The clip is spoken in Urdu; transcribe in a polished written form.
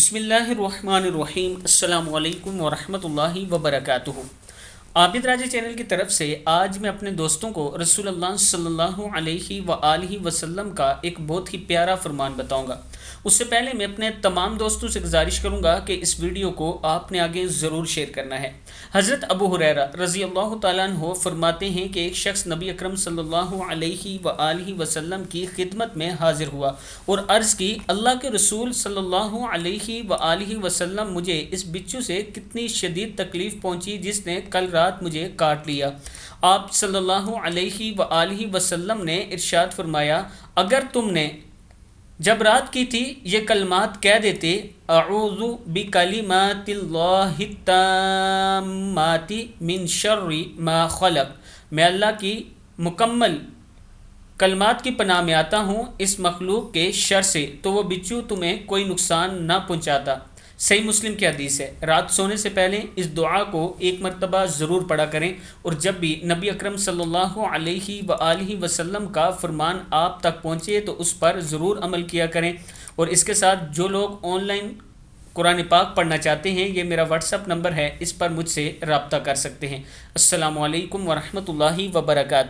بسم اللہ الرحمن الرحیم، السلام علیکم ورحمۃ اللہ وبرکاتہ۔ عابد راجہ چینل کی طرف سے آج میں اپنے دوستوں کو رسول اللہ صلی اللہ علیہ وآلہ وسلم کا ایک بہت ہی پیارا فرمان بتاؤں گا۔ اس سے پہلے میں اپنے تمام دوستوں سے گزارش کروں گا کہ اس ویڈیو کو آپ نے آگے ضرور شیئر کرنا ہے۔ حضرت ابو ہریرہ رضی اللہ تعالیٰ عنہ فرماتے ہیں کہ ایک شخص نبی اکرم صلی اللہ علیہ وآلہ وسلم کی خدمت میں حاضر ہوا اور عرض کی، اللہ کے رسول صلی اللہ علیہ وآلہ وسلم، مجھے اس بچھو سے کتنی شدید تکلیف پہنچی جس نے کل رات مجھے کاٹ لیا۔ آپ صلی اللہ علیہ وآلہ وسلم نے ارشاد فرمایا، اگر تم نے جب رات کی تھی یہ کلمات کہہ دیتے، اعوذ بکلمات اللہ التامات من شر ما خلق، میں اللہ کی مکمل کلمات کی پناہ میں آتا ہوں اس مخلوق کے شر سے، تو وہ بچھو تمہیں کوئی نقصان نہ پہنچاتا۔ صحیح مسلم کی حدیث ہے۔ رات سونے سے پہلے اس دعا کو ایک مرتبہ ضرور پڑھا کریں، اور جب بھی نبی اکرم صلی اللہ علیہ وآلہ وسلم کا فرمان آپ تک پہنچے تو اس پر ضرور عمل کیا کریں۔ اور اس کے ساتھ جو لوگ آن لائن قرآن پاک پڑھنا چاہتے ہیں، یہ میرا واٹس ایپ نمبر ہے، اس پر مجھ سے رابطہ کر سکتے ہیں۔ السلام علیکم ورحمۃ اللہ وبرکاتہ۔